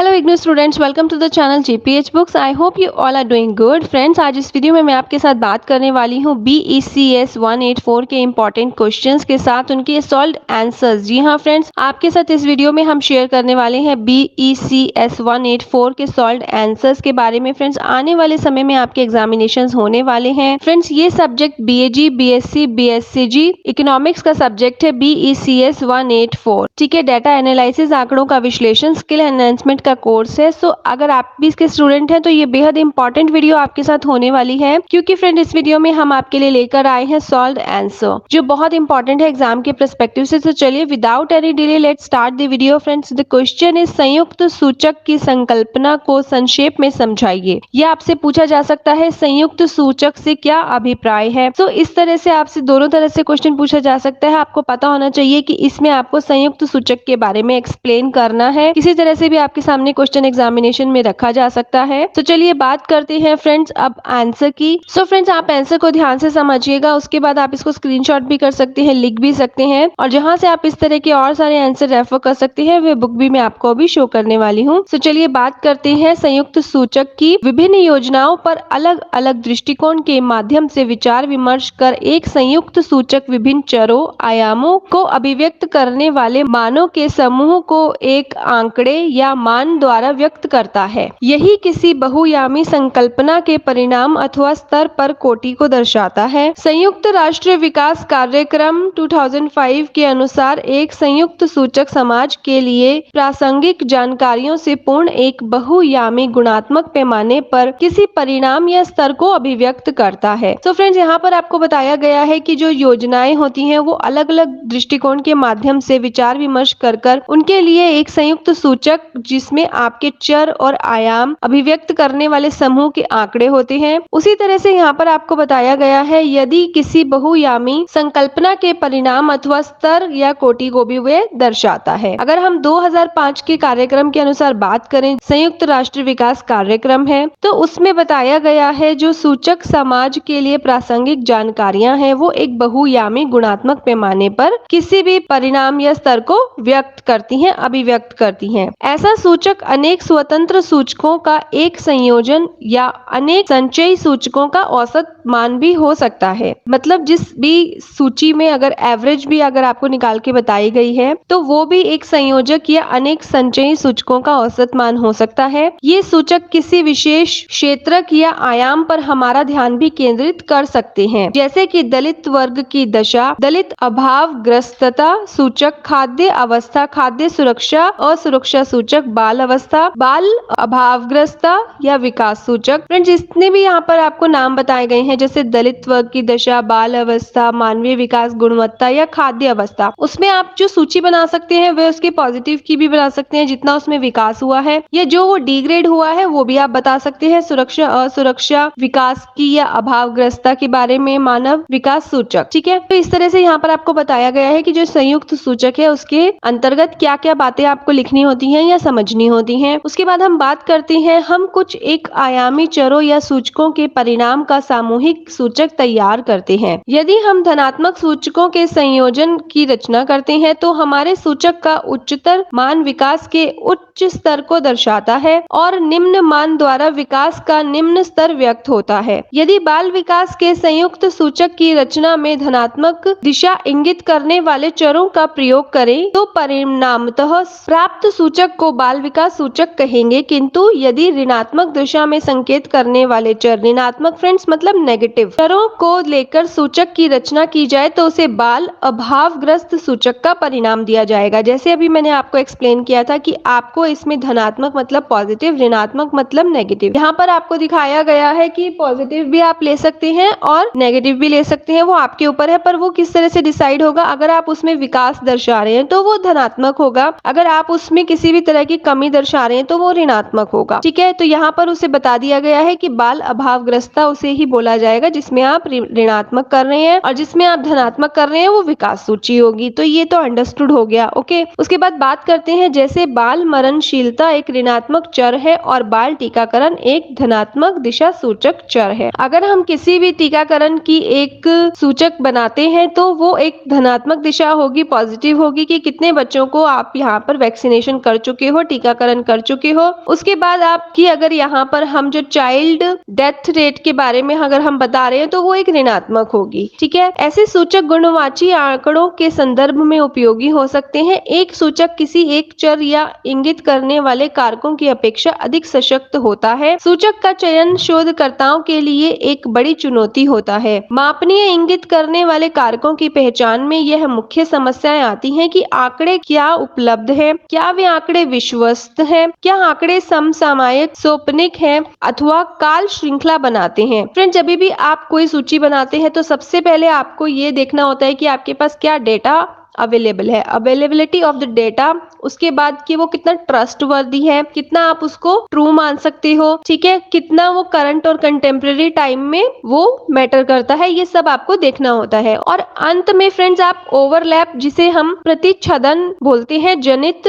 Hello IGNOU students, welcome to the channel GPH books. I hope you all are doing good. Friends, आज इस video में मैं आपके साथ बात करने वाली हूँ BECS 184 के इंपॉर्टेंट क्वेश्चंस के साथ उनके सॉल्व्ड आंसर्स। जी हाँ फ्रेंड्स, आपके साथ इस वीडियो में हम शेयर करने वाले हैं BECS 184 के सॉल्व्ड आंसर्स के बारे में। फ्रेंड्स, आने वाले समय में आपके एग्जामिनेशन होने वाले हैं। फ्रेंड्स, ये subject BAG, BSc, BSCG economics का सब्जेक्ट है BECS 184। ठीक है, डाटा एनालिसिस, आंकड़ों का विश्लेषण, स्किल एनहांसमेंट का कोर्स है। सो अगर आप भी इसके स्टूडेंट हैं तो ये बेहद इंपॉर्टेंट वीडियो आपके साथ होने वाली है, क्योंकि फ्रेंड इस वीडियो में हम आपके लिए लेकर आए हैं सॉल्व्ड आंसर जो बहुत इंपॉर्टेंट है एग्जाम के पर्सपेक्टिव से। तो चलिए without any delay let's start the video. Friends, the question is संयुक्त सूचक की संकल्पना को संक्षेप में समझाइए। यह आपसे पूछा जा सकता है संयुक्त सूचक से क्या अभिप्राय है। तो इस तरह से आपसे दोनों तरह से क्वेश्चन पूछा जा सकता है। आपको पता होना चाहिए कि इसमें आपको संयुक्त सूचक के बारे में एक्सप्लेन करना है। किसी तरह से भी आपके सामने क्वेश्चन एग्जामिनेशन में रखा जा सकता है। तो चलिए बात करते हैं फ्रेंड्स अब आंसर की। सो फ्रेंड्स, आप आंसर को ध्यान से समझिएगा, उसके बाद आप इसको स्क्रीनशॉट भी कर सकते हैं, लिख भी सकते हैं, और जहां से आप इस तरह के और सारे आंसर रेफर कर सकते हैं वे बुक भी मैं आपको अभी शो करने वाली हूँ। तो चलिए बात करते हैं संयुक्त सूचक की। विभिन्न योजनाओं पर अलग अलग दृष्टिकोण के माध्यम से विचार विमर्श कर एक संयुक्त सूचक विभिन्न चरों, आयामों को अभिव्यक्त करने वाले मानों के समूह को एक आंकड़े या मान द्वारा व्यक्त करता है। यही किसी बहुयामी संकल्पना के परिणाम अथवा स्तर पर कोटि को दर्शाता है। संयुक्त राष्ट्र विकास कार्यक्रम 2005 के अनुसार एक संयुक्त सूचक समाज के लिए प्रासंगिक जानकारियों से पूर्ण एक बहुयामी गुणात्मक पैमाने पर किसी परिणाम या स्तर को अभिव्यक्त करता है। तो फ्रेंड्स, यहाँ पर आपको बताया गया है कि जो योजनाएं होती हैं वो अलग अलग दृष्टिकोण के माध्यम से विचार विमर्श कर उनके लिए एक संयुक्त सूचक जिसमें आपके चर और आयाम अभिव्यक्त करने वाले समूह के आंकड़े होते हैं। उसी तरह से यहाँ पर आपको बताया गया है यदि किसी बहुयामी संकल्पना के परिणाम अथवा स्तर या कोटि को भी वे दर्शाता है। अगर हम 2005 के कार्यक्रम के अनुसार बात करें, संयुक्त राष्ट्र विकास कार्यक्रम है, तो उसमें बताया गया है जो सूचक समाज के लिए प्रासंगिक जानकारियां हैं वो एक बहुयामी गुणात्मक पैमाने पर किसी भी परिणाम या स्तर को व्यक्त करती हैं, अभिव्यक्त करती हैं। ऐसा सूचक अनेक स्वतंत्र सूचकों का एक संयोजन या अनेक संचयी सूचकों का औसत मान भी हो सकता है। मतलब जिस भी सूची में अगर एवरेज भी अगर आपको निकाल के बताई गई है तो वो भी एक संयोजक या अनेक संचयी सूचकों का औसत मान हो सकता है। ये सूचक किसी विशेष क्षेत्रक या आयाम पर हमारा ध्यान भी केंद्रित कर सकते हैं, जैसे कि दलित वर्ग की दशा, दलित अभावग्रस्तता सूचक, खाद्य अवस्था, खाद्य सुरक्षा और सुरक्षा सूचक, बाल अवस्था, बाल अभावग्रस्ता या विकास सूचक। फ्रेंड्स, जितने भी यहाँ पर आपको नाम बताए गए हैं जैसे दलित वर्ग की दशा, बाल अवस्था, मानवीय विकास, गुणवत्ता या खाद्य अवस्था, उसमें आप जो सूची बना सकते हैं वे उसके पॉजिटिव की भी बना सकते हैं जितना उसमें विकास हुआ है, या जो वो डिग्रेड हुआ है वो भी आप बता सकते हैं। सुरक्षा, असुरक्षा, विकास की या अभावग्रस्ता के बारे में, मानव विकास सूचक। ठीक है, तो इस तरह से यहाँ पर आपको बताया गया है कि जो संयुक्त सूचक है उसके अंतर्गत क्या क्या बातें आपको लिखनी होती हैं या समझनी होती हैं। उसके बाद हम बात करते हैं, हम कुछ एक आयामी चरों या सूचकों के परिणाम का सामूहिक सूचक तैयार करते हैं। यदि हम धनात्मक सूचकों के संयोजन की रचना करते हैं तो हमारे सूचक का उच्चतर मान विकास के उच्च स्तर को दर्शाता है और निम्न मान द्वारा विकास का निम्न स्तर व्यक्त होता है। यदि बाल विकास के संयुक्त सूचक की रचना में धनात्मक दिशा इंगित करने वाले चरों का प्रयोग करें तो परिणामतः प्राप्त सूचक को बाल विकास सूचक कहेंगे, किंतु यदि ऋणात्मक दिशा में संकेत करने वाले चर, ऋणात्मक फ्रेंड्स मतलब नेगेटिव चरों को लेकर सूचक की रचना की जाए तो उसे बाल अभावग्रस्त सूचक का परिणाम दिया जाएगा। जैसे अभी मैंने आपको एक्सप्लेन किया था कि आपको इसमें धनात्मक मतलब पॉजिटिव, ऋणात्मक मतलब नेगेटिव। यहाँ पर आपको दिखाया गया है कि पॉजिटिव भी आप ले सकते हैं और नेगेटिव भी ले सकते हैं, वो आपके ऊपर है, पर वो किस तरह से डिसाइड होगा। अगर आप उसमें विकास दर्शा रहे हैं तो वो धनात्मक होगा, अगर आप उसमें किसी भी तरह की कमी दर्शा रहे हैं तो वो ऋणात्मक होगा। ठीक है, तो यहाँ पर उसे बता दिया गया है कि बाल अभावग्रस्ता उसे ही बोला जाएगा, जिसमें आप ऋणात्मक कर रहे हैं और जिसमें आप धनात्मक कर रहे हैं वो विकास सूची होगी। तो ये तो अंडरस्टूड हो गया। ओके, उसके बाद बात करते हैं जैसे बाल मरणशीलता एक ऋणात्मक चर है और बाल टीकाकरण एक धनात्मक दिशा सूचक चर है। अगर हम किसी भी टीकाकरण की एक सूचक बनाते हैं तो वो एक धनात्मक दिशा होगी, पॉजिटिव होगी कि कितने बच्चों को आप यहाँ पर वैक्सीनेशन कर चुके हो, टीकाकरण कर चुके हो। उसके बाद आपकी अगर यहाँ पर हम जो चाइल्ड डेथ रेट के बारे में अगर हम बता रहे हैं तो वो एक ऋणात्मक होगी। ठीक है, ऐसे सूचक गुणवाची आंकड़ों के संदर्भ में उपयोगी हो सकते हैं। एक सूचक किसी एक चर या इंगित करने वाले कारकों की अपेक्षा अधिक सशक्त होता है। सूचक का चयन शोधकर्ताओं के लिए एक बड़ी चुनौती होता है। मापनीय इंगित करने वाले कारकों की पहचान में यह मुख्य समस्याएं आती हैं कि आंकड़े क्या उपलब्ध है, क्या वे आंकड़े विश्वस्त हैं, क्या आंकड़े समसामयिक सोपनिक हैं अथवा काल श्रृंखला बनाते हैं। फ्रेंड, जब भी आप कोई सूची बनाते हैं तो सबसे पहले आपको ये देखना होता है कि आपके पास क्या डेटा अवेलेबल है, अवेलेबिलिटी ऑफ द डेटा। उसके बाद कि वो कितना ट्रस्टवर्दी है, कितना आप उसको ट्रू मान सकते हो, ठीक है, कितना वो करंट और कंटेम्प्रेरी टाइम में वो मैटर करता है, ये सब आपको देखना होता है। और अंत में फ्रेंड्स आप ओवरलैप, जिसे हम प्रतिच्छेदन बोलते हैं, जनित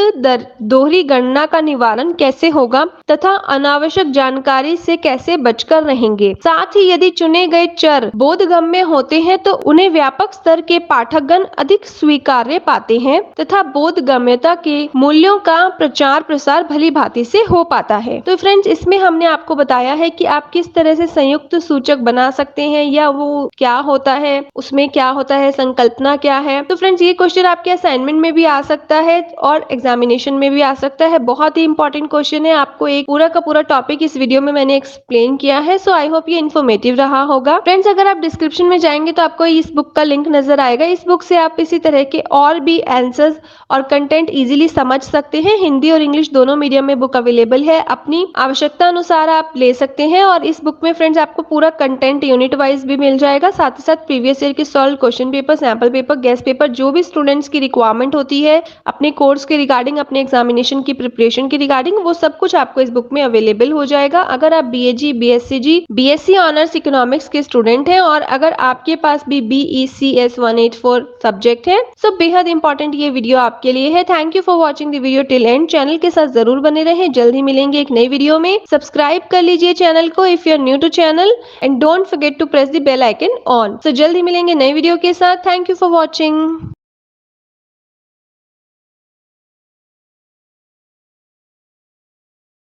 दोहरी गणना का निवारण कैसे होगा तथा अनावश्यक जानकारी से कैसे बचकर रहेंगे। साथ ही यदि चुने गए चर बोधगम्य होते हैं तो उन्हें व्यापक स्तर के पाठकगण अधिक स्वीकार्य पाते हैं तथा बोधगम्यता के मूल्यों का प्रचार प्रसार भली भांति से हो पाता है। तो फ्रेंड्स, इसमें हमने आपको बताया है कि आप किस तरह से संयुक्त सूचक बना सकते हैं या वो क्या होता है, उसमें क्या होता है, संकल्पना क्या है। तो फ्रेंड्स, ये क्वेश्चन आपके असाइनमेंट में भी आ सकता है और एग्जामिनेशन में भी आ सकता है। बहुत ही इंपॉर्टेंट क्वेश्चन है। आपको एक पूरा का पूरा टॉपिक इस वीडियो में मैंने एक्सप्लेन किया है। सो आई होप ये इन्फॉर्मेटिव रहा होगा। फ्रेंड्स, अगर आप डिस्क्रिप्शन में जाएंगे तो आपको इस बुक का लिंक नजर आएगा। इस बुक से आप इसी तरह के और भी आंसर्स और कंटेंट इजीली समझ सकते हैं। हिंदी और इंग्लिश दोनों मीडियम में बुक अवेलेबल है। अपनी आवश्यकता अनुसार आप ले सकते हैं। और इस बुक में फ्रेंड्स आपको पूरा कंटेंट यूनिट वाइज भी मिल जाएगा, साथ ही साथ प्रीवियस ईयर के solve question paper, sample paper, guest paper, जो भी स्टूडेंट्स की रिक्वायरमेंट होती है अपने कोर्स के रिगार्डिंग, अपने एग्जामिनेशन की प्रिपरेशन के रिगार्डिंग, वो सब कुछ आपको इस बुक में अवेलेबल हो जाएगा। अगर आप BAG, BSc, BSc honours economics के स्टूडेंट हैं और अगर आपके पास भी BECS 184 सब्जेक्ट है, सो बेहद इंपॉर्टेंट ये वीडियो आपके लिए है। Thank you for watching the video till and. Channel के साथ जरूर बने रहें। जल्द ही मिलेंगे एक नई वीडियो में। सब्सक्राइब कर लीजिए चैनल को if you are new to channel and don't forget to press the bell icon on. So जल्द ही मिलेंगे नई वीडियो के साथ। Thank you for watching.